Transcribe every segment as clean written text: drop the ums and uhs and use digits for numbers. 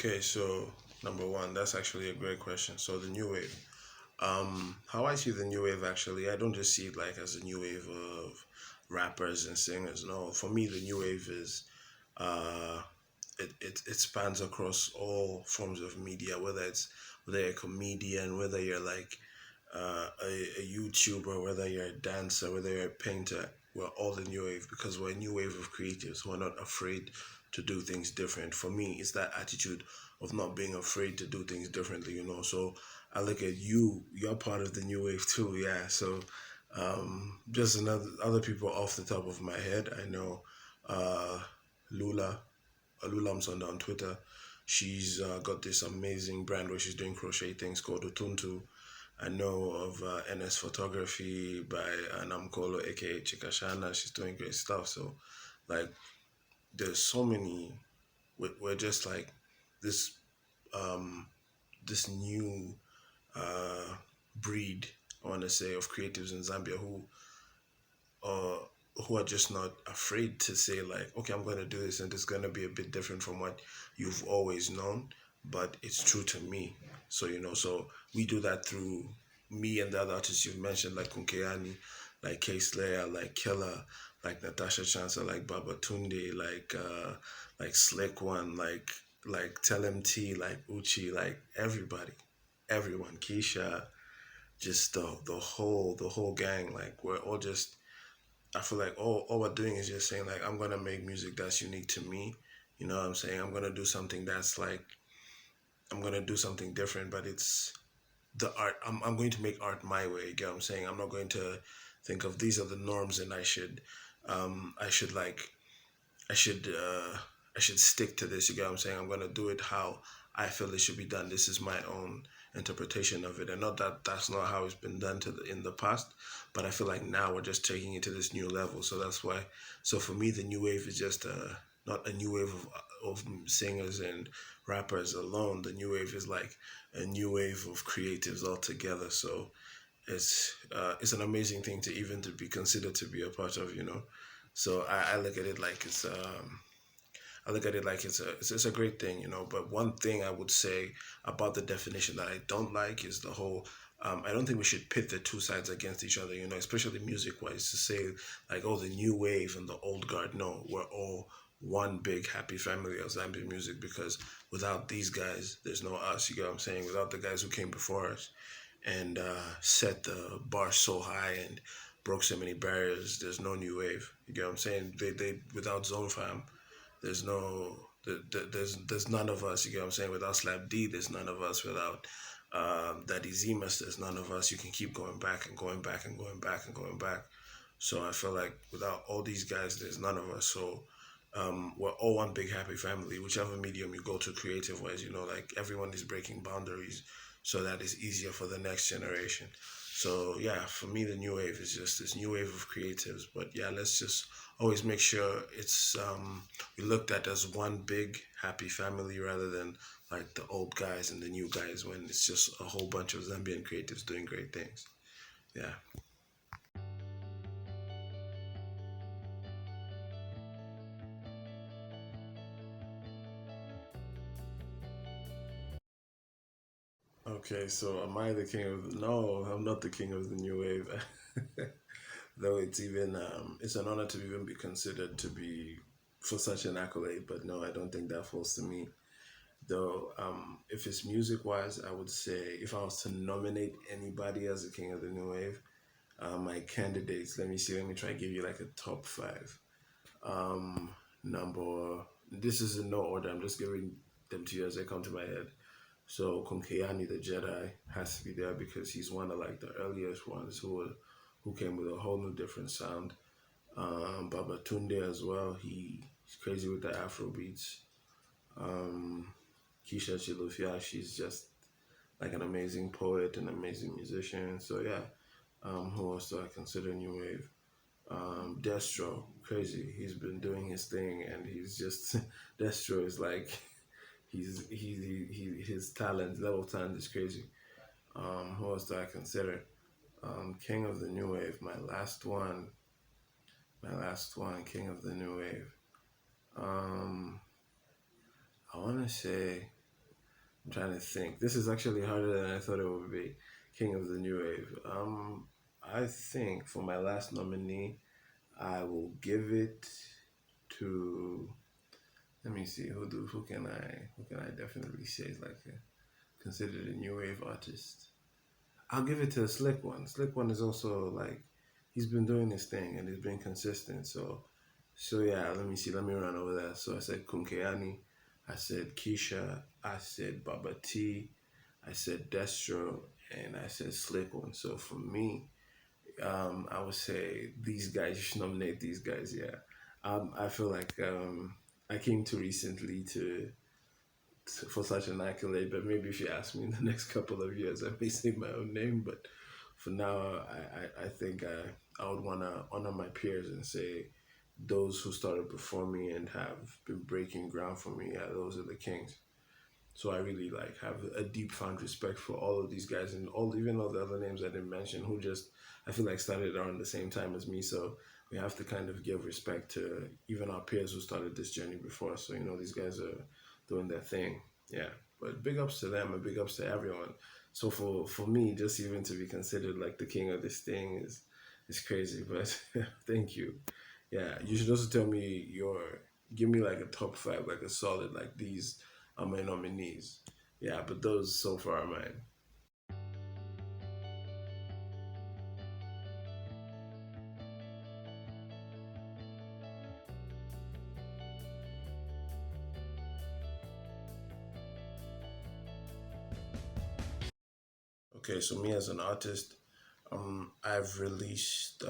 Okay, so number one, that's actually a great question. So the new wave. How I see the new wave actually, I don't just see it like as a new wave of rappers and singers. No, for me the new wave is uh it spans across all forms of media, whether you're a comedian, whether you're like a YouTuber, whether you're a dancer, whether you're a painter, we're all the new wave because we're a new wave of creatives who are not afraid to do things different. For me, it's that attitude of not being afraid to do things differently. So I look at you, you're part of the new wave too, yeah. So just another other people off the top of my head, I know uh, Lula, Lula Msonda on Twitter. She's got this amazing brand where she's doing crochet things called Utuntu. I know of NS Photography by Namkolo, aka Chikashana. She's doing great stuff. So, like, there's so many. We're just like this um, this new uh, breed, I want to say, of creatives in Zambia uh, who are just not afraid to say like, okay, I'm going to do this, and it's going to be a bit different from what you've always known, but it's true to me. So we do that through me and the other artists you've mentioned, like KUNKEYANI, like KSLAYER, like Killer, like Natasha Chancellor, like Babatunde, like Slick One, like Tell MT, like Uchi, like everybody, everyone, Keisha, just the whole gang. Like we're all just, I feel like all we're doing is just saying like I'm gonna make music that's unique to me. You know what I'm saying? I'm gonna do something that's like I'm gonna do something different, but it's the art. I'm going to make art my way. You get what I'm saying? I'm not going to think of these are the norms and I should like I should uh I should stick to this. You get what I'm saying? I'm gonna do it how I feel it should be done. This is my own interpretation of it, and not that that's not how it's been done in the past. But I feel like now we're just taking it to this new level. So that's why. So for me, the new wave is just not a new wave of singers and rappers alone. The new wave is like a new wave of creatives altogether. So it's an amazing thing to even to be considered to be a part of. So I look at it like it's a great thing. But one thing I would say about the definition that I don't like is the whole. I don't think we should pit the two sides against each other. Especially music wise, to say like, oh, the new wave and the old guard. No, we're all one big happy family of Zambian music because without these guys, there's no us. You get what I'm saying? Without the guys who came before us and set the bar so high and broke so many barriers, there's no new wave. You get what I'm saying? They without Zone Fam, there's no there's none of us. You get what I'm saying? Without Slap D, there's none of us. Without Daddy Zimas, there's none of us. You can keep going back and going back and going back and going back. So I feel like without all these guys, there's none of us. So we're all one big happy family. Whichever medium you go to, creative wise, like everyone is breaking boundaries, so that it's easier for the next generation. So yeah, for me, the new wave is just this new wave of creatives. But yeah, let's just always make sure it's we looked at as one big happy family rather than like the old guys and the new guys when it's just a whole bunch of Zambian creatives doing great things. Yeah. Okay, so am I the king of no, I'm not the king of the new wave. Though it's an honor to even be considered to be for such an accolade, but no, I don't think that falls to me. Though, if it's music wise, I would say if I was to nominate anybody as the king of the new wave, my candidates, let me see, let me try to give you like a top five. Um, number, this is in no order, I'm just giving them to you as they come to my head. So Kunkeyani the Jedi has to be there because he's one of like the earliest ones who came with a whole new different sound. Baba Tunde as well. He's crazy with the Afro beats. Um, Keisha Chilufya, she's just like an amazing poet, an amazing musician. So yeah, who else do I consider new wave? Destro, crazy. He's been doing his thing, and he's just Destro is like his talent level of talent is crazy. Who else do I consider? King of the New Wave. My last one, King of the New Wave. Um, I want to say. I'm trying to think. This is actually harder than I thought it would be. King of the New Wave. I think for my last nominee, I will give it to. Let me see. Who can I definitely say is like considered a new wave artist? I'll give it to a Slick One. Slick One is also like he's been doing his thing and he's been consistent. So yeah, let me see. Let me run over that. So I said KUNKEYANI, I said Keisha, I said Baba T, I said Destro, and I said Slick One. So for me, I would say these guys. You should nominate these guys. Yeah, I feel like I came too recently for such an accolade, but maybe if you ask me in the next couple of years, I may say my own name. But for now, I think I would want to honor my peers and say those who started before me and have been breaking ground for me, yeah, those are the kings. So I really like have a deep found respect for all of these guys and even all the other names I didn't mention who just I feel like started around the same time as me. So we have to kind of give respect to even our peers who started this journey before us. So these guys are doing their thing. Yeah. But big ups to them and big ups to everyone. So for me, just even to be considered like the king of this thing is crazy. But thank you. Yeah. You should also tell me give me like a top five, like a solid like these are my nominees. Yeah, but those so far are mine. Okay, so me as an artist, I've released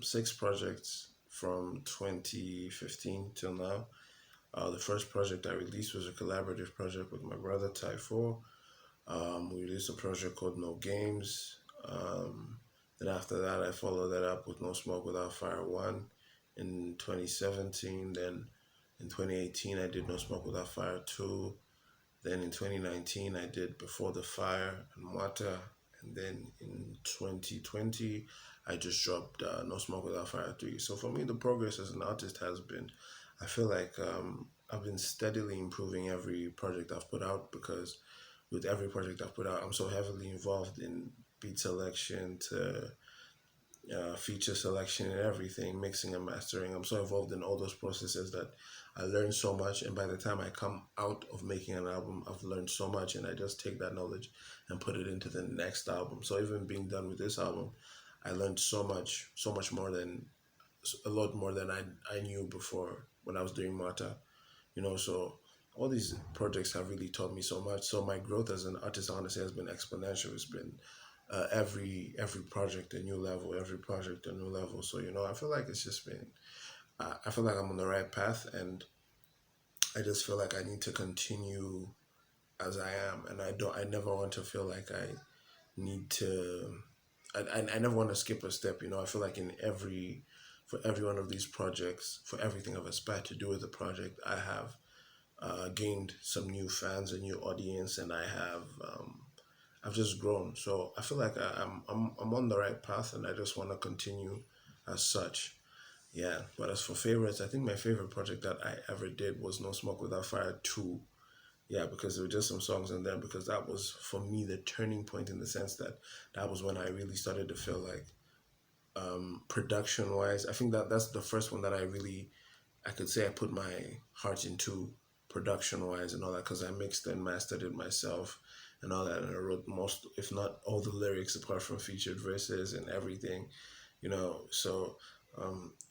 six projects from 2015 till now. The first project I released was a collaborative project with my brother Ty4. We released a project called No Games. Then after that, I followed that up with No Smoke Without Fire 1 in 2017. Then in 2018, I did No Smoke Without Fire 2. Then in 2019, I did Before the Fire and MWATA. And then in 2020, I just dropped No Smoke Without Fire 3. So for me, the progress as an artist has been, I feel like I've been steadily improving every project I've put out because with every project I've put out, I'm so heavily involved in beat selection to feature selection and everything, mixing and mastering. I'm so involved in all those processes that I learn so much. And by the time I come out of making an album, I've learned so much, and I just take that knowledge and put it into the next album. So even being done with this album, I learned so much more than a lot more than I knew before when I was doing Mata. So all these projects have really taught me so much. So my growth as an artist, I want to say, has been exponential. It's been every project a new level, every project a new level. So I feel like it's just been. I feel like I'm on the right path, and I just feel like I need to continue as I am, and I don't. I never want to feel like I need to. I never want to skip a step. I feel like for every one of these projects, for everything I've aspired to do with the project, I have gained some new fans, a new audience, and I've just grown. So I feel like I'm on the right path, and I just want to continue as such. Yeah. But as for favorites, I think my favorite project that I ever did was No Smoke Without Fire 2. Yeah, because there were just some songs in there because that was for me the turning point in the sense that that was when I really started to feel like production wise. I think that's the first one that I could say I put my heart into production wise and all that because I mixed and mastered it myself and all that, and I wrote most, if not all, the lyrics apart from featured verses and everything. So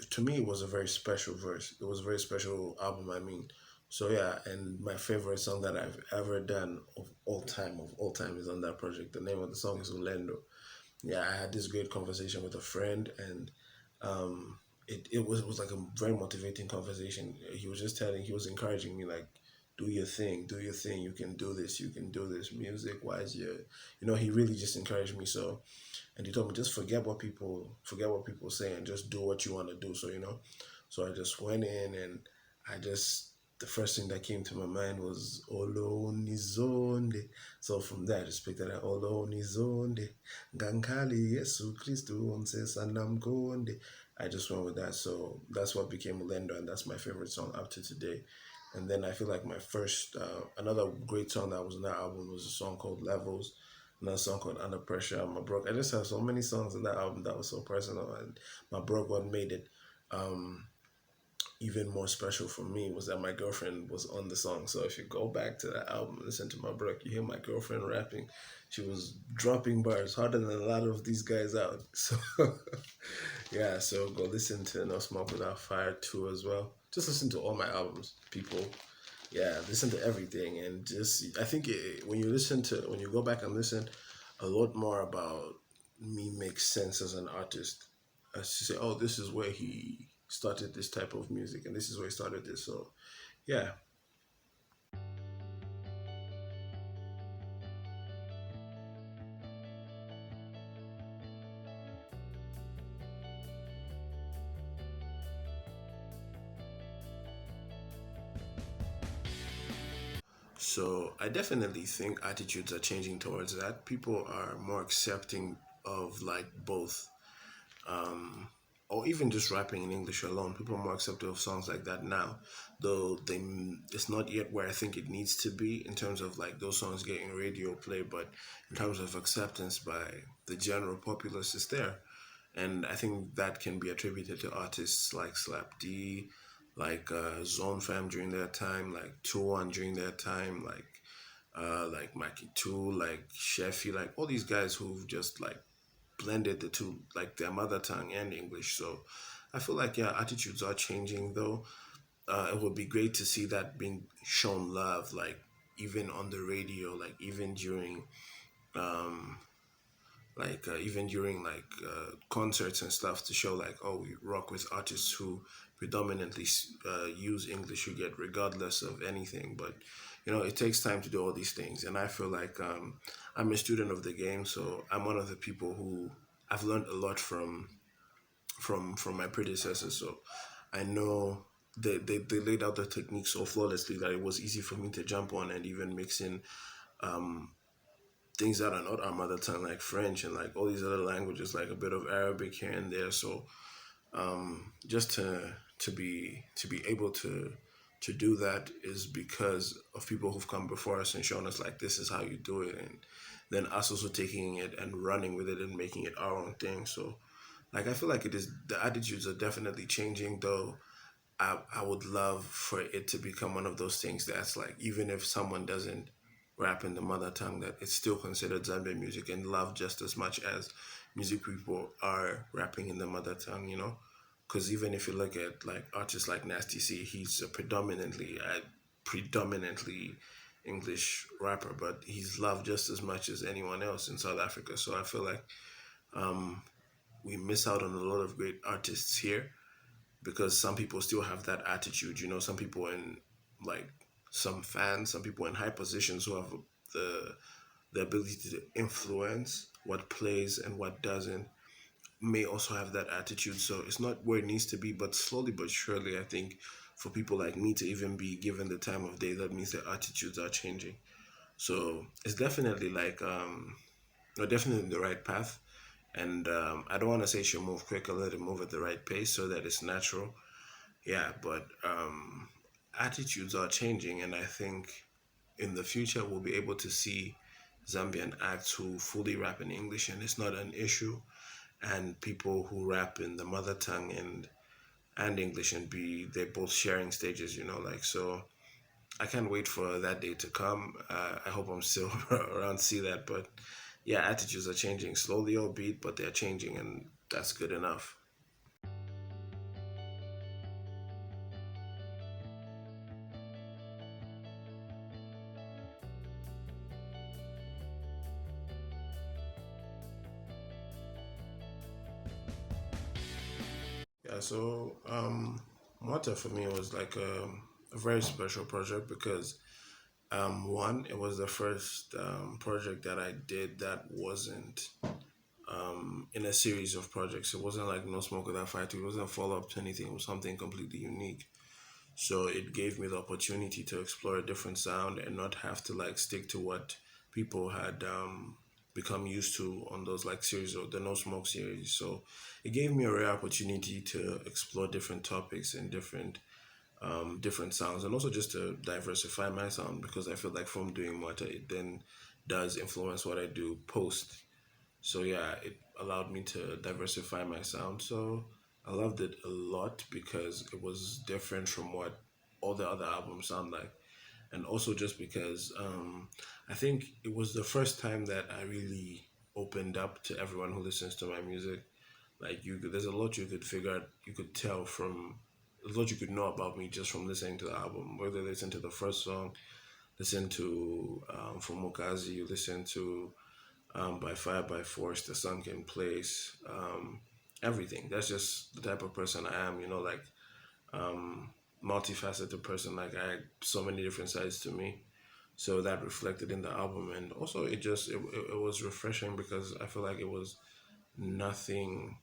to me, it was a very special verse. It was a very special album. I mean, so yeah, and my favorite song that I've ever done of all time, is on that project. The name of the song is Ulendo. Yeah, I had this great conversation with a friend, and it was like a very motivating conversation. He was encouraging me like, do your thing, you can do this music wise. He really just encouraged me. So, and he told me just forget what people say and just do what you want to do. So I just went in and the first thing that came to my mind was Olo Nizonde. So from there I just picked it up. Olo Nizonde. Gankali Yesu Christu Onse Sanam Konde. I just went with that. So that's what became Lendo, and that's my favorite song up to today. And then I feel like my first, another great song that was on that album was a song called Levels, another song called Under Pressure. My broke. I just have so many songs on that album that was so personal, and my broke one made it. Um, Even more special for me was that my girlfriend was on the song. So if you go back to that album and listen to my broke, you hear my girlfriend rapping. She was dropping bars harder than a lot of these guys out. So yeah, so go listen to No Smoke Without Fire 2 as well. Just listen to all my albums, people. Yeah, listen to everything, and just I think when you listen to when you go back and listen, a lot more about me makes sense as an artist. As to say, oh, this is where he started this type of music, and this is where he started this. So yeah. So I definitely think attitudes are changing towards that. People are more accepting of like both, or even just rapping in English alone. People are more accepting of songs like that now, though it's not yet where I think it needs to be in terms of like those songs getting radio play. But in terms of acceptance by the general populace, is there, and I think that can be attributed to artists like Slap D, like Zone Fam during their time, like 2-1 during their time, like Mackie Two, like Sheffy, like all these guys who've just like blended the two, like their mother tongue and English. So I feel like yeah, attitudes are changing though. It would be great to see that being shown love, like even on the radio, like even during concerts and stuff, to show like, oh, we rock with artists who predominantly use English, you get regardless of anything. But it takes time to do all these things, and I feel like I'm a student of the game, so I'm one of the people who I've learned a lot from my predecessors. So I know they laid out the technique so flawlessly that it was easy for me to jump on and even mix in things that are not our mother tongue, like French and like all these other languages, like a bit of Arabic here and there. So just to be able to do that is because of people who've come before us and shown us like this is how you do it, and then us also taking it and running with it and making it our own thing. So like I feel like it is the attitudes are definitely changing, though I would love for it to become one of those things that's like, even if someone doesn't rap in the mother tongue, that it's still considered Zambian music and loved just as much as music people are rapping in the mother tongue. Because even if you look at like artists like Nasty C, he's a predominantly English rapper, but he's loved just as much as anyone else in South Africa. So I feel like we miss out on a lot of great artists here because some people still have that attitude. Some people in like some fans, some people in high positions who have the the ability to influence what plays and what doesn't may also have that attitude. So it's not where it needs to be, but slowly but surely, I think for people like me to even be given the time of day, that means their attitudes are changing. So it's definitely like we're definitely in the right path. And I don't want to say she'll move quicker, let it move at the right pace so that it's natural. Yeah, but attitudes are changing, and I think in the future we'll be able to see Zambian acts who fully rap in English and it's not an issue, and people who rap in the mother tongue and English, and be they're both sharing stages, like. So I can't wait for that day to come. I hope I'm still around to see that, but yeah, attitudes are changing slowly, albeit, but they're changing, and that's good enough. Yeah, so Mata for me was like a very special project because one, it was the first project that I did that wasn't in a series of projects. It wasn't like No Smoke Without Fire 2. It wasn't a follow up to anything. It was something completely unique. So it gave me the opportunity to explore a different sound and not have to like stick to what people had become used to on those like series or the No Smoke series. So it gave me a rare opportunity to explore different topics and different different sounds, and also just to diversify my sound, because I feel like from doing MWATA, it then does influence what I do post. So yeah, it allowed me to diversify my sound. So I loved it a lot because it was different from what all the other albums sound like. And also just because I think it was the first time that I really opened up to everyone who listens to my music. Like there's a lot you could figure out, you could tell from, a lot you could know about me just from listening to the album. Whether you listen to the first song, listen to from Mukazi, you listen to by Fire by Force, The Sunken Place, everything. That's just the type of person I am, like multifaceted person. Like I had so many different sides to me. So that reflected in the album, and also it was refreshing because I feel like it was nothing.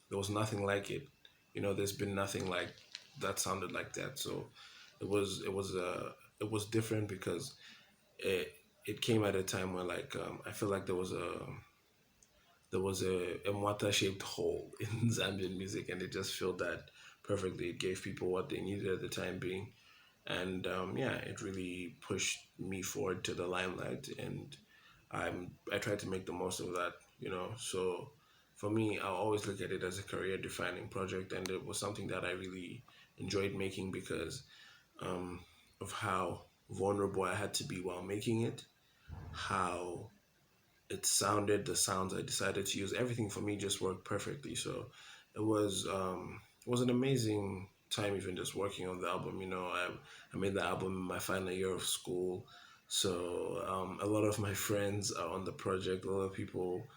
There was nothing like it. There's been nothing like that sounded like that. So it was different because it came at a time where like I feel like there was a MWATA shaped hole in Zambian music, and it just filled that perfectly. It gave people what they needed at the time being, and yeah, it really pushed me forward to the limelight, and I tried to make the most of that. So for me, I always look at it as a career defining project, and it was something that I really enjoyed making because of how vulnerable I had to be while making it, how it sounded, the sounds I decided to use, everything for me just worked perfectly. So it was an amazing time even just working on the album. I made the album in my final year of school, so a lot of my friends are on the project. A lot of people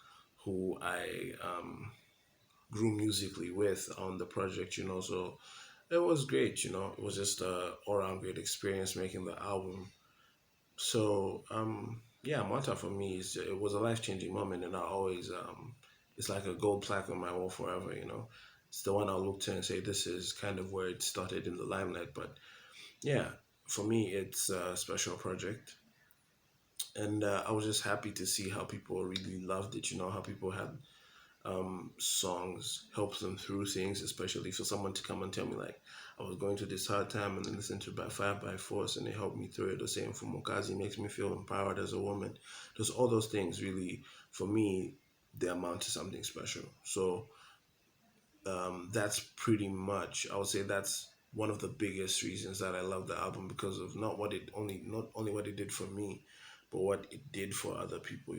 who I grew musically with on the project. So it was great. It was just a all around great experience making the album. So yeah, Mata for me it was a life changing moment, and I always it's like a gold plaque on my wall forever. It's the one I'll look to and say this is kind of where it started in the limelight. But yeah, for me it's a special project, and I was just happy to see how people really loved it. How people had songs help them through things, especially for someone to come and tell me like I was going through this hard time and then listen to by Fire by Force and it helped me through it. The same for Mokazi makes me feel empowered as a woman. Just all those things really, for me, they amount to something special. So that's pretty much, I would say that's one of the biggest reasons that I love the album, because of not only what it did for me, but what it did for other people.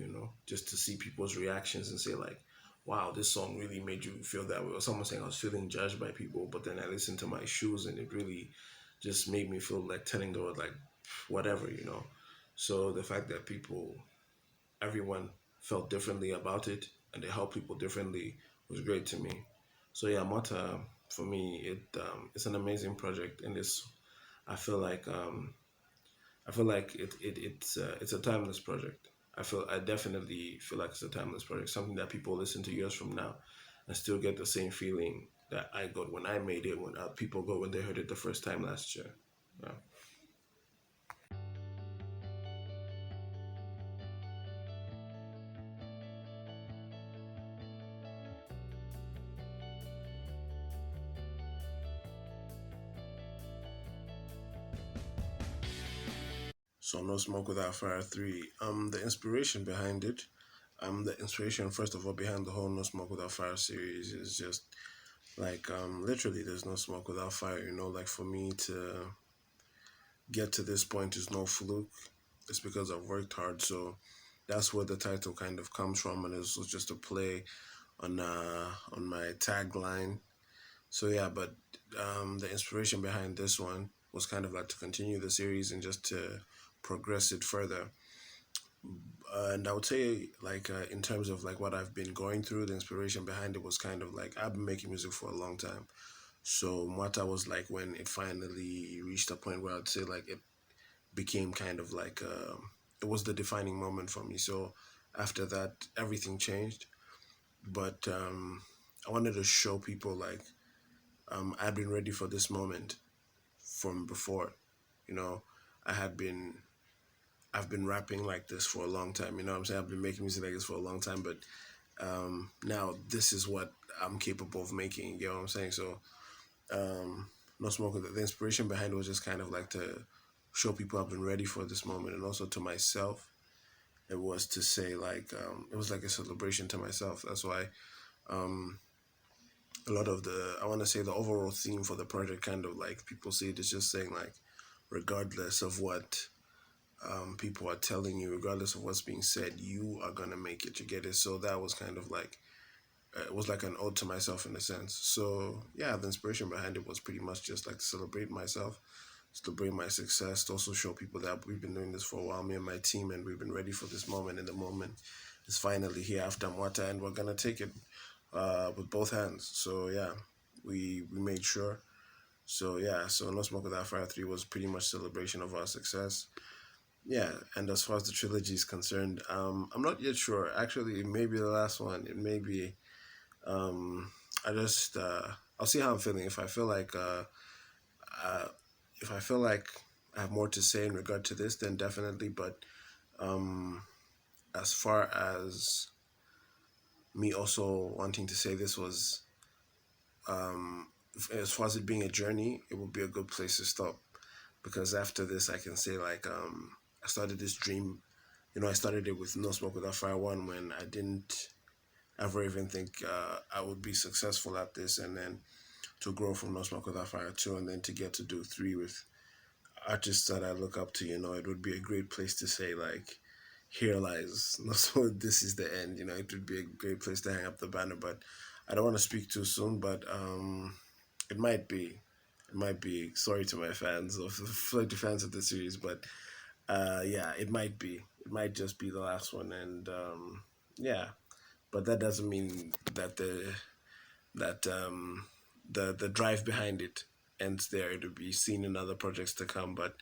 Just to see people's reactions and say like, wow, this song really made you feel that way. Or someone saying I was feeling judged by people, but then I listened to my shoes and it really just made me feel like telling the world like whatever. So the fact that everyone felt differently about it and they helped people differently was great to me. So yeah, Mata for me it's an amazing project, and I feel like it's a timeless project. I definitely feel like it's a timeless project, something that people listen to years from now and still get the same feeling that I got when I made it, when people got when they heard it the first time last year. Yeah. So No Smoke Without Fire 3. The inspiration behind it, the inspiration first of all behind the whole No Smoke Without Fire series is just like literally there's no smoke without fire. Like for me to get to this point is no fluke. It's because I've worked hard. So that's where the title kind of comes from, and it's just a play on my tagline. So yeah, but the inspiration behind this one was kind of like to continue the series and just to progress it further. And I would say like in terms of like what I've been going through, the inspiration behind it was kind of like I've been making music for a long time. So Mwata was like when it finally reached a point where I'd say like it became kind of like it was the defining moment for me. So after that, everything changed. But I wanted to show people like I'd been ready for this moment from before. You know, I had been I've been rapping like this for a long time. You know what I'm saying? I've been making music like this for a long time, but now this is what I'm capable of making. You know what I'm saying? So No Smoke. The inspiration behind it was just kind of like to show people I've been ready for this moment, and also to myself, it was to say like it was like a celebration to myself. That's why um, a lot of the I want to say the overall theme for the project kind of like people see it is just saying like regardless of what people are telling you, regardless of what's being said, you are gonna make it. You get it. So that was kind of like it was like an ode to myself in a sense. So yeah, the inspiration behind it was pretty much just like to celebrate myself, celebrate my success, to also show people that we've been doing this for a while, me and my team, and we've been ready for this moment. And the moment is finally here after MWATA, and we're gonna take it with both hands. So yeah, we made sure. So yeah, so No Smoke Without Fire 3 was pretty much celebration of our success. Yeah, and as far as the trilogy is concerned, I'm not yet sure. Actually, it may be the last one. It may be. Um, I just I'll see how I'm feeling. Uh, if I feel like I have more to say in regard to this, then definitely. But um, as far as me also wanting to say this was, as far as it being a journey, it would be a good place to stop because after this, I can say like I started this dream. You know, I started it with No Smoke Without Fire One when I didn't ever even think I would be successful at this, and then to grow from No Smoke Without Fire 2 and then to get to do 3 with artists that I look up to, you know, it would be a great place to say, like, here lies, no, so this is the end, you know, it would be a great place to hang up the banner, but I don't want to speak too soon, but it might be. It might be. Sorry to my fans of the fans of the series, but yeah, it might be. It might just be the last one, and yeah, but that doesn't mean that that the drive behind it ends there. It'll be seen in other projects to come. But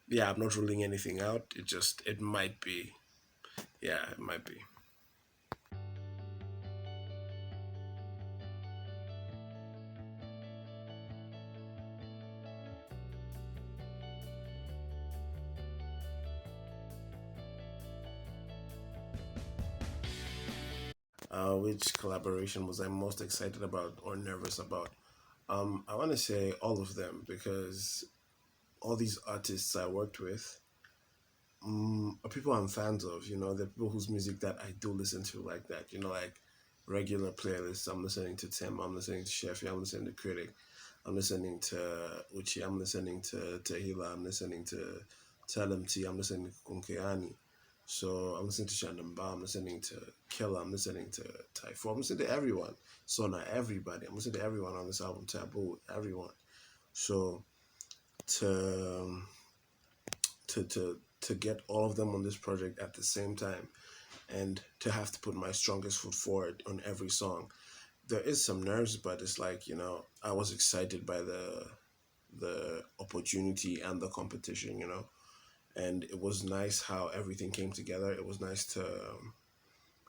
yeah, I'm not ruling anything out. It might be. Yeah, it might be. Which collaboration was I most excited about or nervous about? I want to say all of them because all these artists I worked with are people I'm fans of. You know, the people whose music that I do listen to like that. You know, like regular playlists. I'm listening to Tim. I'm listening to Sheffy. I'm listening to Critic. I'm listening to Uchi. I'm listening to Tehila. I'm listening to TLMT. I'm listening to KUNKEYANI. So I'm listening to Shandamba. I'm listening to Killer. I'm listening to Typhoon. I'm listening to everyone. So not everybody. I'm listening to everyone on this album. Taboo. Everyone. So to to get all of them on this project at the same time and to have to put my strongest foot forward on every song. There is some nerves, but it's like, you know, I was excited by the opportunity and the competition, you know. And it was nice how everything came together. It was nice to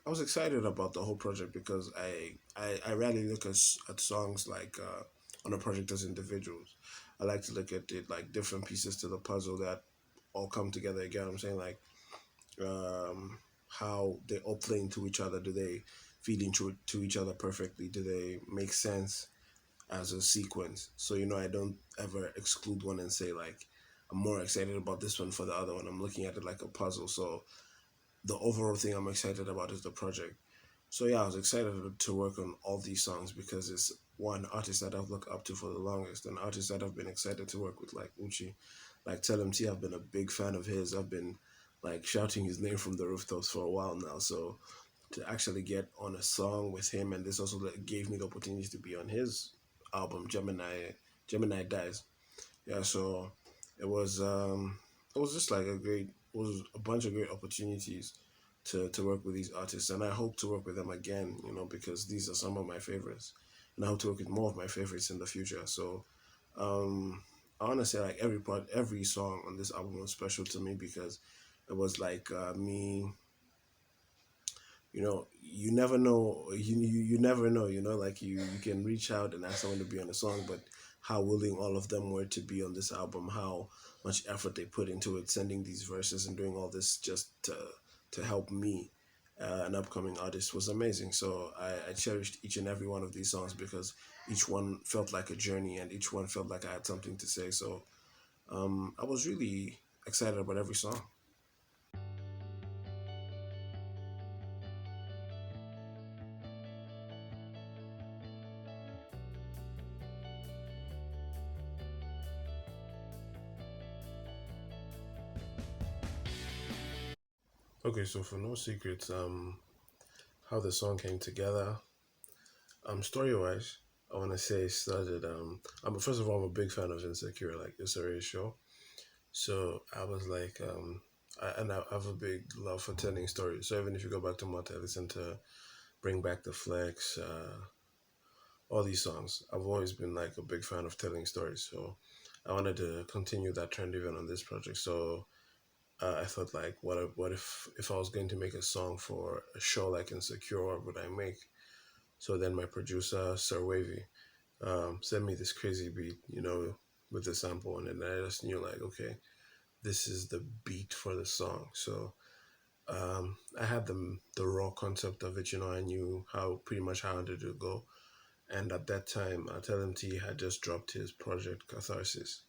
I was excited about the whole project because I rarely look at songs like on a project as individuals. I like to look at it like different pieces to the puzzle that all come together again. I'm saying like how they all play into each other. Do they feed into to each other perfectly? Do they make sense as a sequence? So you know, I don't ever exclude one and say like I'm more excited about this one for the other one. I'm looking at it like a puzzle. So the overall thing I'm excited about is the project. So yeah, I was excited to work on all these songs because it's one artist that I've looked up to for the longest, an artist that I've been excited to work with, like Uchi, like Tell Him T. I've been a big fan of his. I've been like shouting his name from the rooftops for a while now. So to actually get on a song with him, and this also gave me the opportunity to be on his album Gemini Dies. Yeah, so it was just like it was a bunch of great opportunities to work with these artists, and I hope to work with them again, you know, because these are some of my favorites, and I hope to work with more of my favorites in the future. So um I want to say like every song on this album was special to me because it was like me, you know, you never know, you know, like you can reach out and ask someone to be on a song, but how willing all of them were to be on this album, how much effort they put into it, sending these verses and doing all this just to help me, an upcoming artist, was amazing. So I cherished each and every one of these songs because each one felt like a journey, and each one felt like I had something to say. So I was really excited about every song. Okay, so for no secrets, how the song came together. Story wise, I want to say it started. I'm first of all, I'm a big fan of Insecure, like it's already a show. So I was like, I have a big love for telling stories. So even if you go back to Mata, listen to Bring Back the Flex, all these songs. I've always been like a big fan of telling stories. So I wanted to continue that trend even on this project. So I thought like, what if I was going to make a song for a show like Insecure, what would I make? So then my producer, Sir Wavy, sent me this crazy beat, with the sample, and then I just knew like, okay, this is the beat for the song. So I had the raw concept of it. I knew how pretty much how to do go. And at that time, T had just dropped his project Catharsis.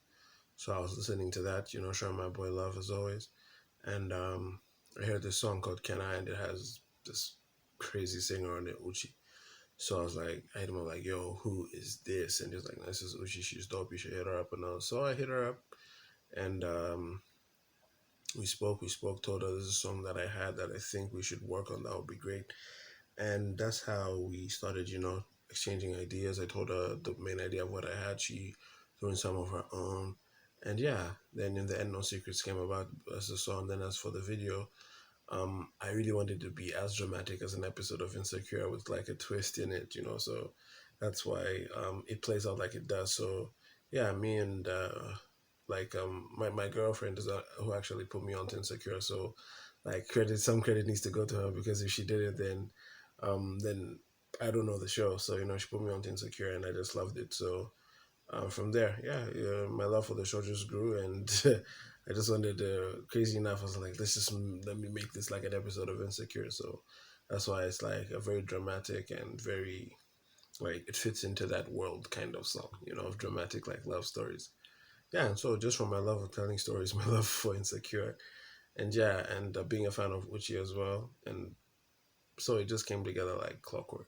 So I was listening to that, showing my boy love as always. And I heard this song called Can I, and it has this crazy singer on it, Uchi. So I was like, I hit him up like, yo, who is this? And he was like, no, this is Uchi, she's dope, you should hit her up. And so I hit her up, and we spoke, told her this is a song that I had that I think we should work on, that would be great. And that's how we started, exchanging ideas. I told her the main idea of what I had, she threw in some of her own. And yeah, then in the end, No Secrets came about as a song. Then as for the video, I really wanted to be as dramatic as an episode of Insecure with like a twist in it, so that's why it plays out like it does. So yeah, me and my girlfriend is who actually put me onto Insecure. So like some credit needs to go to her, because if she did it, then I don't know the show. So she put me onto Insecure, and I just loved it. So from there, yeah, my love for the show just grew, and I just wanted to. Crazy enough, I was like, let me make this like an episode of Insecure. So that's why it's like a very dramatic and very like it fits into that world kind of song, of dramatic like love stories. Yeah, and so just from my love of telling stories, my love for Insecure, and yeah, and being a fan of Uchi as well, and so it just came together like clockwork.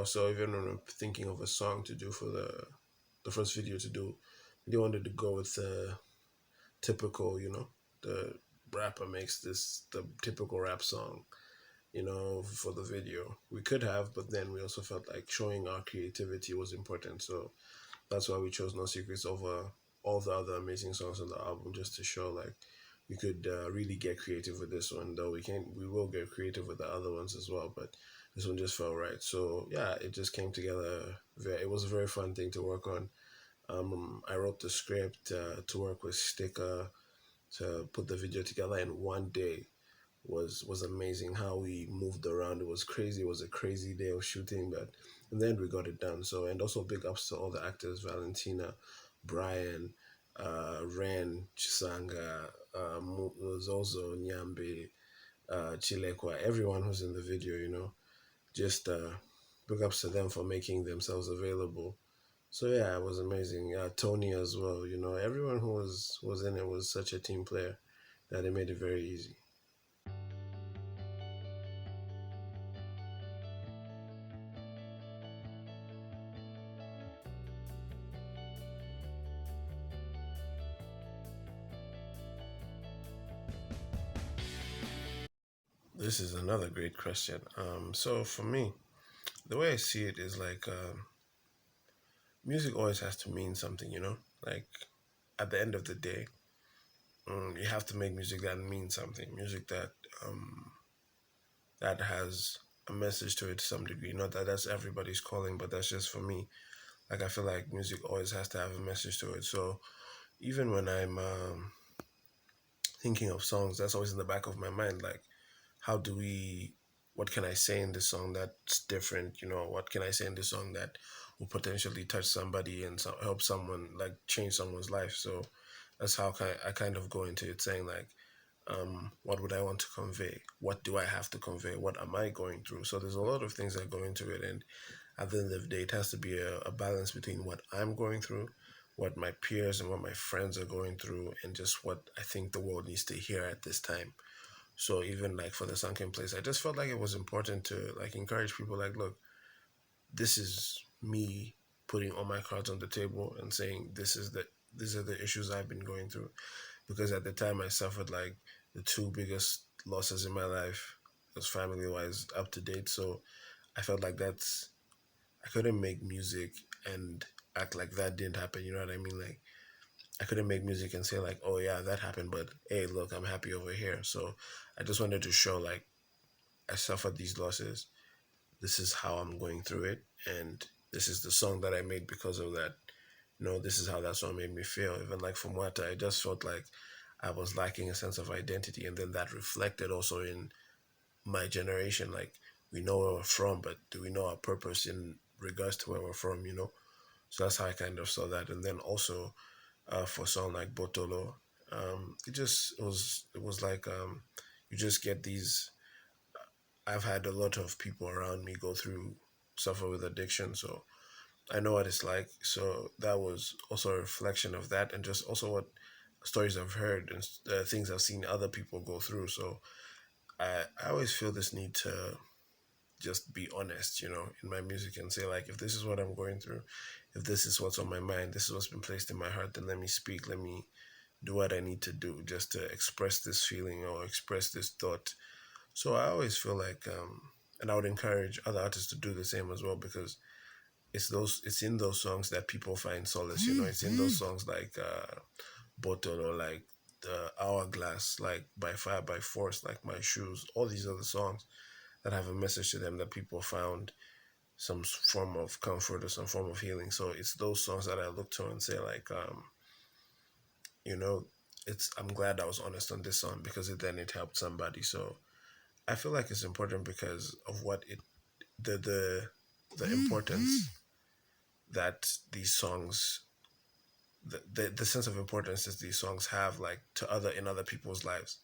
So even when I'm thinking of a song to do for the first video to do, they wanted to go with the typical, the rapper makes this the typical rap song, for the video. We could have, but then we also felt like showing our creativity was important. So that's why we chose No Secrets over all the other amazing songs on the album, just to show like we could really get creative with this one. Though we will get creative with the other ones as well, but this one just felt right. So yeah, it just came together. It was a very fun thing to work on. I wrote the script to work with Sticker to put the video together in one day. Was amazing how we moved around. It was crazy. It was a crazy day of shooting, but in the end we got it done. So, and also big ups to all the actors: Valentina, Brian, Ren, Chisanga, Zozo, Nyambe, Chilekwa, everyone who's in the video. Just big ups to them for making themselves available. So yeah, it was amazing. Yeah, Tony as well. Everyone who was in it was such a team player that it made it very easy. This is another great question. So for me, the way I see it is like music always has to mean something. Like at the end of the day, you have to make music that means something. Music that has a message to it to some degree. Not that that's everybody's calling, but that's just for me. Like I feel like music always has to have a message to it. So even when I'm thinking of songs, that's always in the back of my mind. Like, how do we? What can I say in this song that's different? What can I say in this song that will potentially touch somebody and help someone, like change someone's life? So that's how I kind of go into it, saying like, what would I want to convey? What do I have to convey? What am I going through? So there's a lot of things that go into it, and at the end of the day, it has to be a balance between what I'm going through, what my peers and what my friends are going through, and just what I think the world needs to hear at this time. So even like for the sunken place, I just felt like it was important to like encourage people like, look, this is me putting all my cards on the table and saying these are the issues I've been going through. Because at the time I suffered like the two biggest losses in my life, was family wise, up to date. So I felt like I couldn't make music and act like that didn't happen. You know what I mean? Like I couldn't make music and say like, oh yeah, that happened, but hey, look, I'm happy over here. So I just wanted to show like I suffered these losses. This is how I'm going through it, and this is the song that I made because of that. This is how that song made me feel. Even like for MWATA, I just felt like I was lacking a sense of identity, and then that reflected also in my generation. Like we know where we're from, but do we know our purpose in regards to where we're from? So that's how I kind of saw that. And then also for a song like Botolo, it was like you just get these. I've had a lot of people around me go through suffer with addiction, so I know what it's like. So that was also a reflection of that, and just also what stories I've heard and things I've seen other people go through. So I always feel this need to just be honest, in my music and say like, if this is what I'm going through, if this is what's on my mind, this is what's been placed in my heart, then let me speak, let me do what I need to do just to express this feeling or express this thought. So I always feel like, and I would encourage other artists to do the same as well, because it's in those songs that people find solace. It's in those songs like Bottle, or like the Hourglass, like By Fire by Force, like My Shoes, all these other songs that have a message to them that people found some form of comfort or some form of healing. So it's those songs that I look to and say like, you know, I'm glad I was honest on this song, because it helped somebody. So I feel like it's important because of what it the importance that these songs, the sense of importance that these songs have, like to other people's lives.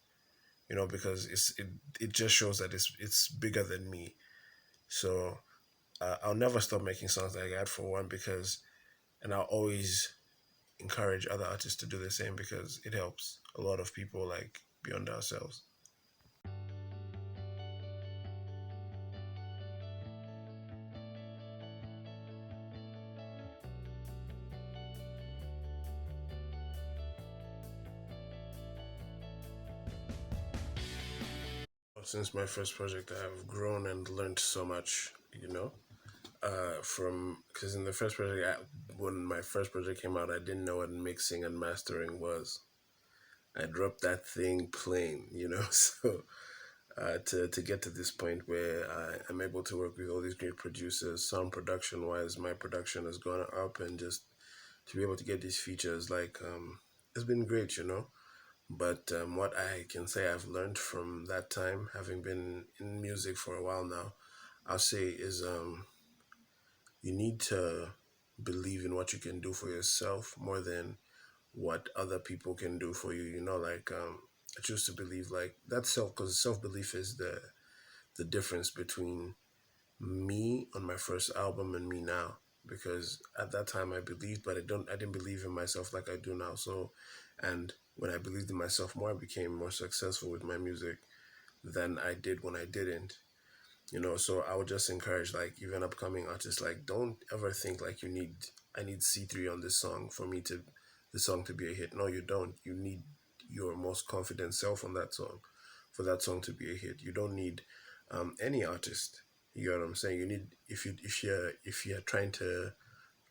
Because it just shows that it's bigger than me. So I'll never stop making songs like that, for one, because, and I'll always encourage other artists to do the same, because it helps a lot of people like beyond ourselves. Since my first project, I have grown and learned so much. From because in the first project, when my first project came out, I didn't know what mixing and mastering was. I dropped that thing plain. So to get to this point where I am able to work with all these great producers, sound production wise, my production has gone up, and just to be able to get these features, like it's been great. But what I can say I've learned from that time, having been in music for a while now, I'll say is you need to believe in what you can do for yourself more than what other people can do for you. Like I choose to believe like that because self belief is the difference between me on my first album and me now. Because at that time I believed, but I didn't believe in myself like I do now. So, and when I believed in myself more, I became more successful with my music than I did when I didn't. So I would just encourage like even upcoming artists, like don't ever think like I need C3 on this song for me to the song to be a hit. No, you don't. You need your most confident self on that song for that song to be a hit. You don't need any artist. You know what I'm saying? You need, if you're trying to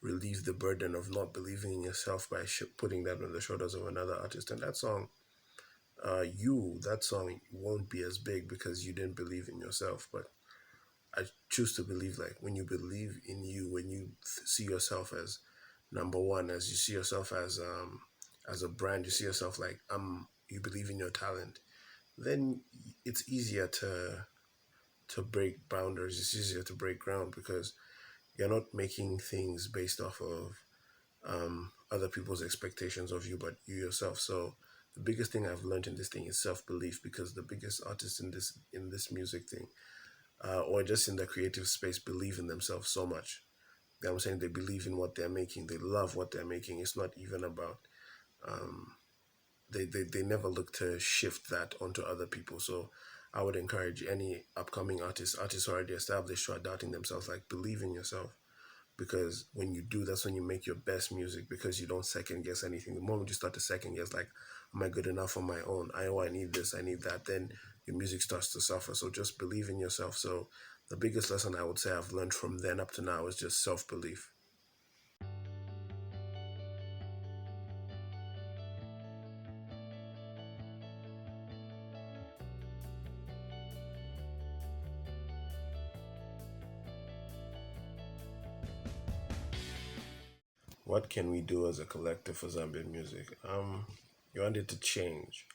relieve the burden of not believing in yourself by putting that on the shoulders of another artist, and that song won't be as big because you didn't believe in yourself. But I choose to believe like when you believe in you, when you see yourself as number one, as you see yourself as a brand, you see yourself like you believe in your talent, then it's easier to break boundaries. It's easier to break ground because you're not making things based off of other people's expectations of you, but you yourself. So the biggest thing I've learned in this thing is self belief, because the biggest artists in this music thing, or just in the creative space believe in themselves so much. You know what I'm saying? They believe in what they're making. They love what they're making. It's not even about um, they never look to shift that onto other people. So I would encourage any upcoming artists already established who are doubting themselves, like believe in yourself. Because when you do, that's when you make your best music, because you don't second guess anything. The moment you start to second guess, like, am I good enough on my own? I need this, I need that, then your music starts to suffer. So just believe in yourself. So the biggest lesson I would say I've learned from then up to now is just self-belief. What can we do as a collective for Zambian music? You want it to change.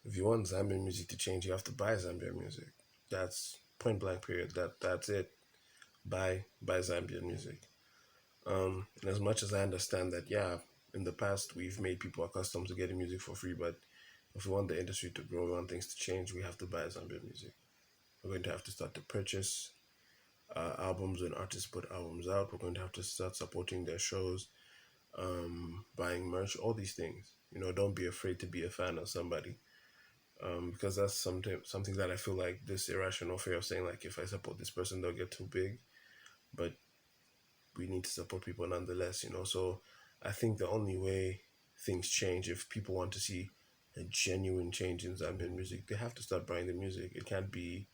If you want Zambian music to change, you have to buy Zambian music. That's point blank period. That's it. Buy Zambian music. And as much as I understand that, yeah, in the past we've made people accustomed to getting music for free, but if we want the industry to grow, we want things to change, we have to buy Zambian music. We're going to have to start to purchase albums when artists put albums out. We're going to have to start supporting their shows, buying merch, all these things. You know, don't be afraid to be a fan of somebody, because that's something that I feel like this irrational fear of saying, like, if I support this person, they'll get too big. But we need to support people nonetheless, you know. So I think the only way things change, if people want to see a genuine change in Zambian music, they have to start buying the music. It can't be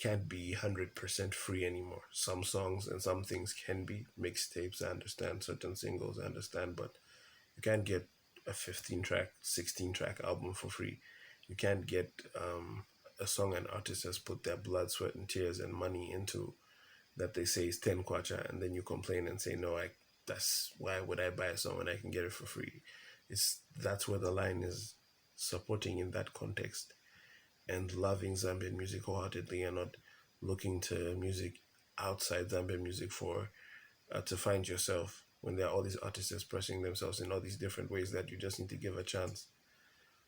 100% free anymore. Some songs and some things can be mixtapes, I understand, certain singles, I understand, but you can't get a 15 track, 16 track album for free. You can't get a song an artist has put their blood, sweat, and tears and money into, that they say is 10 kwacha, and then you complain and say, no, that's why would I buy a song when I can get it for free? That's where the line is. Supporting in that context and loving Zambian music wholeheartedly, and not looking to music outside Zambian music for to find yourself, when there are all these artists expressing themselves in all these different ways that you just need to give a chance.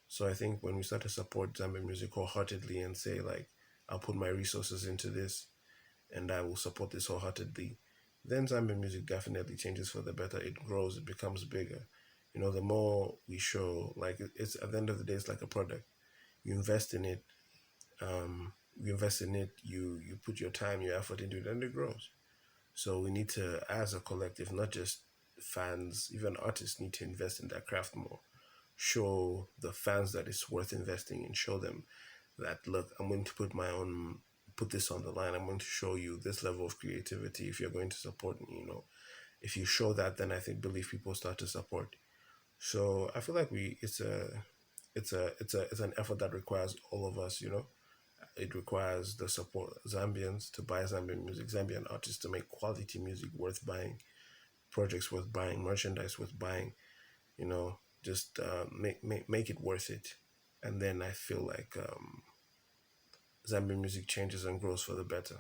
So I think when we start to support Zambian music wholeheartedly and say, like, I'll put my resources into this and I will support this wholeheartedly, then Zambian music definitely changes for the better. It grows, it becomes bigger. You know, the more we show, like, it's at the end of the day, it's like a product. You invest in it, you put your time, your effort into it, and it grows. So we need to, as a collective, not just fans, even artists need to invest in their craft more. Show the fans that it's worth investing in. Show them that, look, I'm going to put this on the line. I'm going to show you this level of creativity if you're going to support me, you know. If you show that, then I think believe people start to support. So I feel like it's an effort that requires all of us, you know. It requires the support Zambians to buy Zambian music, Zambian artists to make quality music worth buying, projects worth buying, merchandise worth buying, you know, just make it worth it. And then I feel like Zambian music changes and grows for the better.